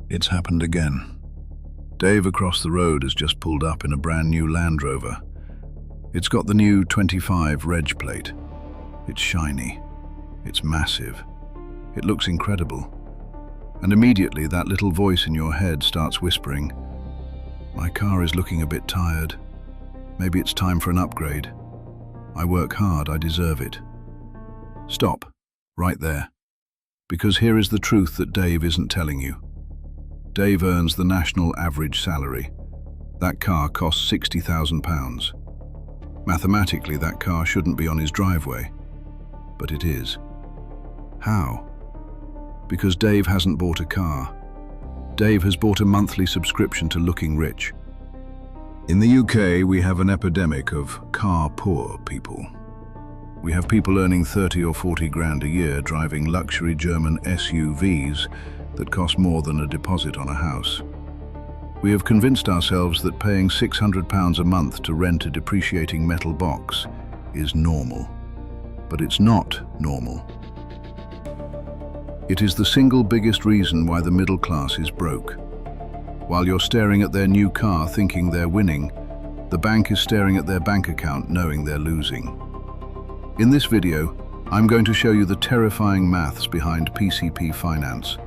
It's happened again. Dave across the road has just pulled up in a brand new Land Rover. It's got the new 25 reg plate. It's shiny. It's massive. It looks incredible. And immediately that little voice in your head starts whispering, "My car is looking a bit tired. Maybe it's time for an upgrade. I work hard, I deserve it." Stop, right there. Because here is the truth that Dave isn't telling you. Dave earns the national average salary. That car costs £60,000. Mathematically, that car shouldn't be on his driveway. But it is. How? Because Dave hasn't bought a car. Dave has bought a monthly subscription to Looking Rich. In the UK, we have an epidemic of car-poor people. We have people earning 30 or 40 grand a year driving luxury German SUVs that cost more than a deposit on a house. We have convinced ourselves that paying £600 a month to rent a depreciating metal box is normal. But it's not normal. It is the single biggest reason why the middle class is broke. While you're staring at their new car thinking they're winning, the bank is staring at their bank account knowing they're losing. In this video, I'm going to show you the terrifying maths behind PCP finance,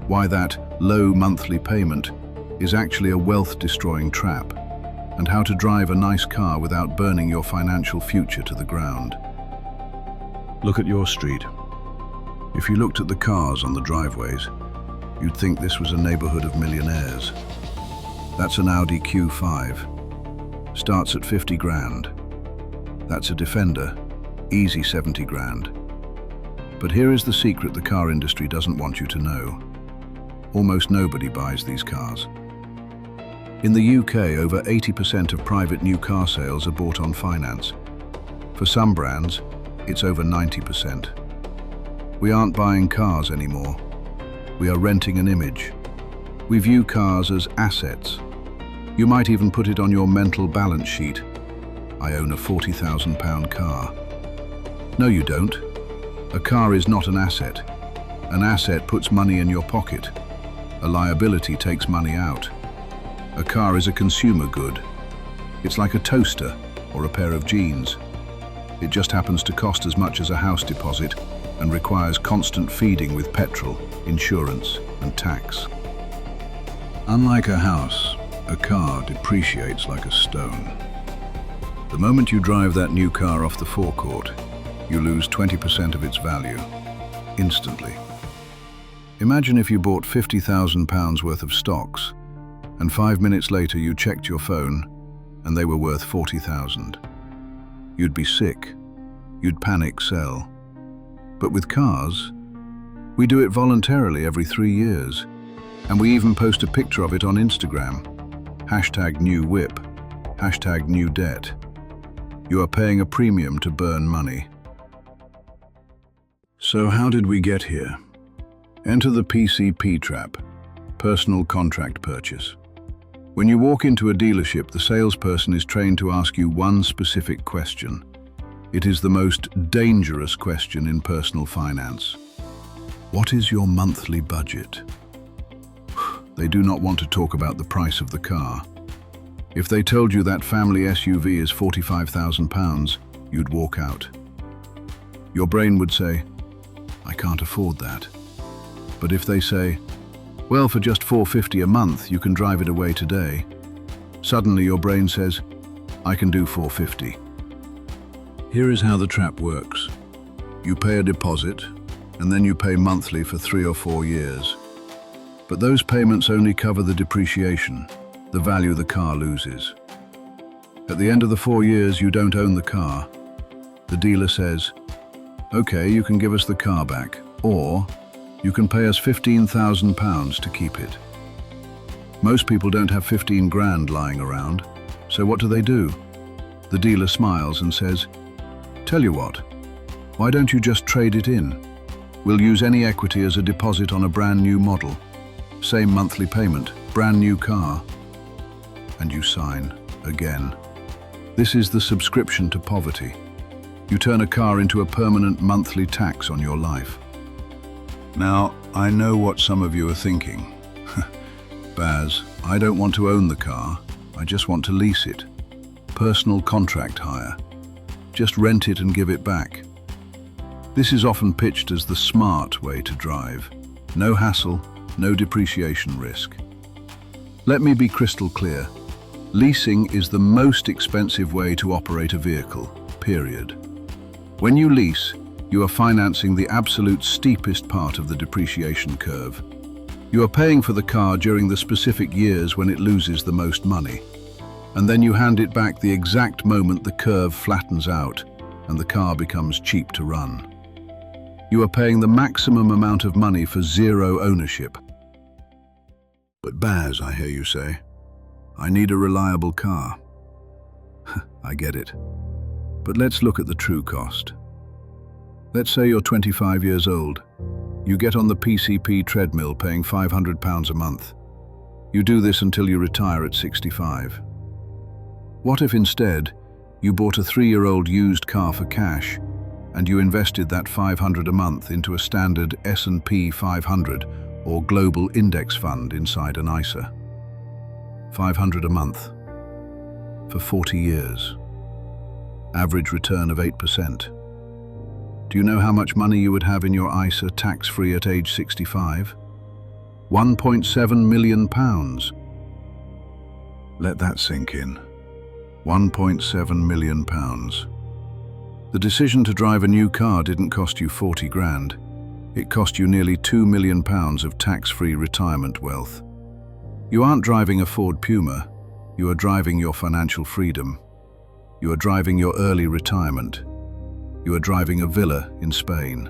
why that low monthly payment is actually a wealth-destroying trap, and how to drive a nice car without burning your financial future to the ground. Look at your street. If you looked at the cars on the driveways, you'd think this was a neighborhood of millionaires. That's an Audi Q5. Starts at 50 grand. That's a Defender. Easy 70 grand. But here is the secret the car industry doesn't want you to know. Almost nobody buys these cars. In the UK, over 80% of private new car sales are bought on finance. For some brands, it's over 90%. We aren't buying cars anymore. We are renting an image. We view cars as assets. You might even put it on your mental balance sheet. I own a £40,000 car. No, you don't. A car is not an asset. An asset puts money in your pocket. A liability takes money out. A car is a consumer good. It's like a toaster or a pair of jeans. It just happens to cost as much as a house deposit and requires constant feeding with petrol, insurance, and tax. Unlike a house, a car depreciates like a stone. The moment you drive that new car off the forecourt, you lose 20% of its value, instantly. Imagine if you bought £50,000 worth of stocks, and 5 minutes later you checked your phone, and they were worth 40,000. You'd be sick. You'd panic sell. But with cars, we do it voluntarily every 3 years, and we even post a picture of it on Instagram. #NewWhip, #NewDebt. You are paying a premium to burn money. So how did we get here? Enter the PCP Trap, personal contract purchase. When you walk into a dealership, the salesperson is trained to ask you one specific question. It is the most dangerous question in personal finance. What is your monthly budget? They do not want to talk about the price of the car. If they told you that family SUV is £45,000, you'd walk out. Your brain would say, I can't afford that. But if they say, well, for just £450 a month, you can drive it away today, suddenly your brain says, I can do £450. Here is how the trap works. You pay a deposit, and then you pay monthly for 3 or 4 years. But those payments only cover the depreciation, the value the car loses. At the end of the 4 years, you don't own the car. The dealer says, okay, you can give us the car back, or you can pay us £15,000 to keep it. Most people don't have 15 grand lying around, so what do? The dealer smiles and says, tell you what, why don't you just trade it in? We'll use any equity as a deposit on a brand new model. Same monthly payment, brand new car. And you sign, again. This is the subscription to poverty. You turn a car into a permanent monthly tax on your life. Now, I know what some of you are thinking. Baz, I don't want to own the car, I just want to lease it. Personal contract hire. Just rent it and give it back. This is often pitched as the smart way to drive. No hassle, no depreciation risk. Let me be crystal clear. Leasing is the most expensive way to operate a vehicle, period. When you lease, you are financing the absolute steepest part of the depreciation curve. You are paying for the car during the specific years when it loses the most money. And then you hand it back the exact moment the curve flattens out and the car becomes cheap to run. You are paying the maximum amount of money for zero ownership. But Baz, I hear you say, I need a reliable car. I get it. But let's look at the true cost. Let's say you're 25 years old. You get on the PCP treadmill paying £500 a month. You do this until you retire at 65. What if instead you bought a 3-year-old used car for cash and you invested that $500 a month into a standard S&P 500 or global index fund inside an ISA? $500 a month for 40 years. Average return of 8%. Do you know how much money you would have in your ISA tax-free at age 65? £1.7 million. Let that sink in. £1.7 million. The decision to drive a new car didn't cost you 40 grand. It cost you nearly £2 million of tax-free retirement wealth. You aren't driving a Ford Puma. You are driving your financial freedom. You are driving your early retirement. You are driving a villa in Spain.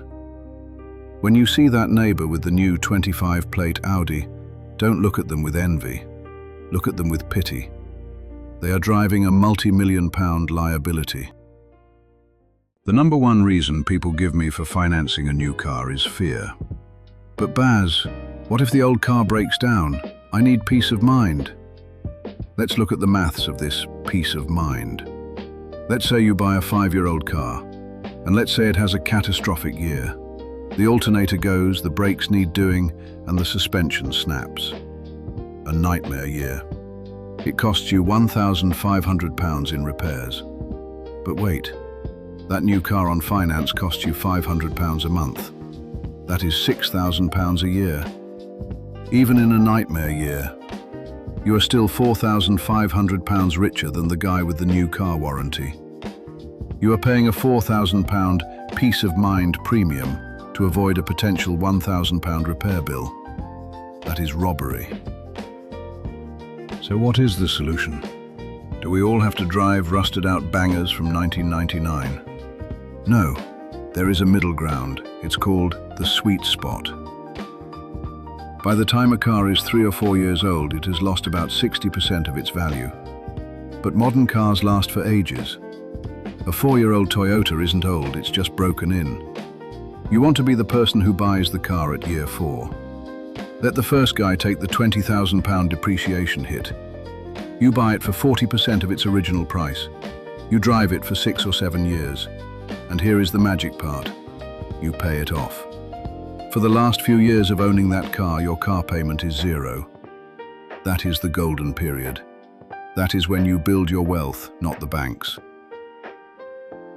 When you see that neighbour with the new 25-plate Audi, don't look at them with envy. Look at them with pity. They are driving a multi-million-pound liability. The number one reason people give me for financing a new car is fear. But Baz, what if the old car breaks down? I need peace of mind. Let's look at the maths of this peace of mind. Let's say you buy a 5-year-old car, and let's say it has a catastrophic year. The alternator goes, the brakes need doing, and the suspension snaps. A nightmare year. It costs you £1,500 in repairs. But wait, that new car on finance costs you £500 a month. That is £6,000 a year. Even in a nightmare year, you are still £4,500 richer than the guy with the new car warranty. You are paying a £4,000 peace of mind premium to avoid a potential £1,000 repair bill. That is robbery. So what is the solution? Do we all have to drive rusted-out bangers from 1999? No, there is a middle ground. It's called the sweet spot. By the time a car is 3 or 4 years old, it has lost about 60% of its value. But modern cars last for ages. A 4-year-old Toyota isn't old, it's just broken in. You want to be the person who buys the car at year 4. Let the first guy take the £20,000 depreciation hit. You buy it for 40% of its original price. You drive it for 6 or 7 years. And here is the magic part. You pay it off. For the last few years of owning that car, your car payment is 0. That is the golden period. That is when you build your wealth, not the banks.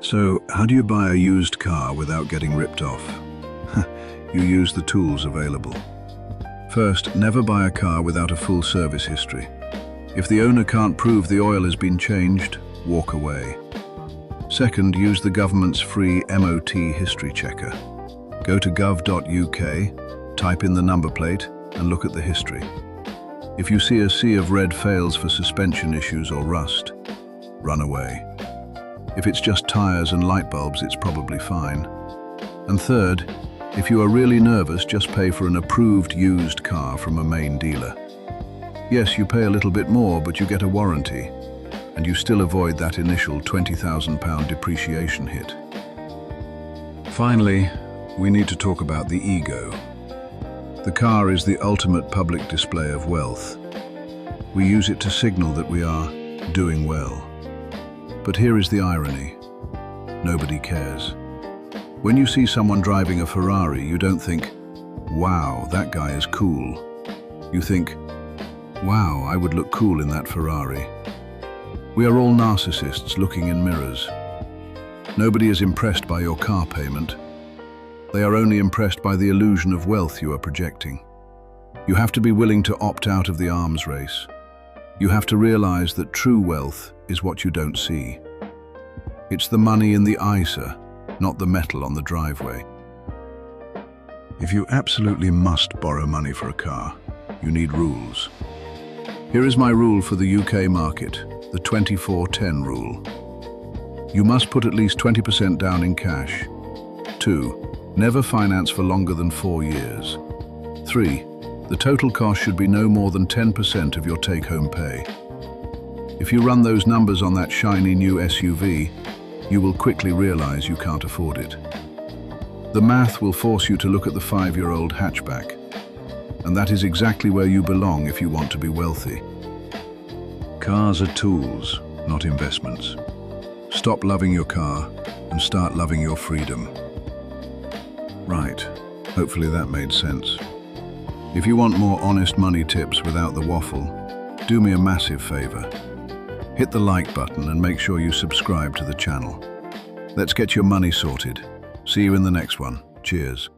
So, how do you buy a used car without getting ripped off? You use the tools available. First, never buy a car without a full service history. If the owner can't prove the oil has been changed, walk away. Second, use the government's free MOT history checker. Go to gov.uk, type in the number plate, and look at the history. If you see a sea of red fails for suspension issues or rust, run away. If it's just tires and light bulbs, it's probably fine. And third, if you are really nervous, just pay for an approved used car from a main dealer. Yes, you pay a little bit more, but you get a warranty, and you still avoid that initial £20,000 depreciation hit. Finally, we need to talk about the ego. The car is the ultimate public display of wealth. We use it to signal that we are doing well. But here is the irony. Nobody cares. When you see someone driving a Ferrari, you don't think, wow, that guy is cool. You think, Wow, I would look cool in that Ferrari. We are all narcissists looking in mirrors. Nobody is impressed by your car payment. They are only impressed by the illusion of wealth you are projecting. You have to be willing to opt out of the arms race. You have to realize that true wealth is what you don't see. It's the money in the ISA, not the metal on the driveway. If you absolutely must borrow money for a car, you need rules. Here is my rule for the UK market, the 24-10 rule. You must put at least 20% down in cash. 2. Never finance for longer than 4 years. 3. The total cost should be no more than 10% of your take-home pay. If you run those numbers on that shiny new SUV, you will quickly realize you can't afford it. The math will force you to look at the 5-year-old hatchback, and that is exactly where you belong if you want to be wealthy. Cars are tools, not investments. Stop loving your car and start loving your freedom. Right, hopefully that made sense. If you want more honest money tips without the waffle, do me a massive favor. Hit the like button and make sure you subscribe to the channel. Let's get your money sorted. See you in the next one. Cheers.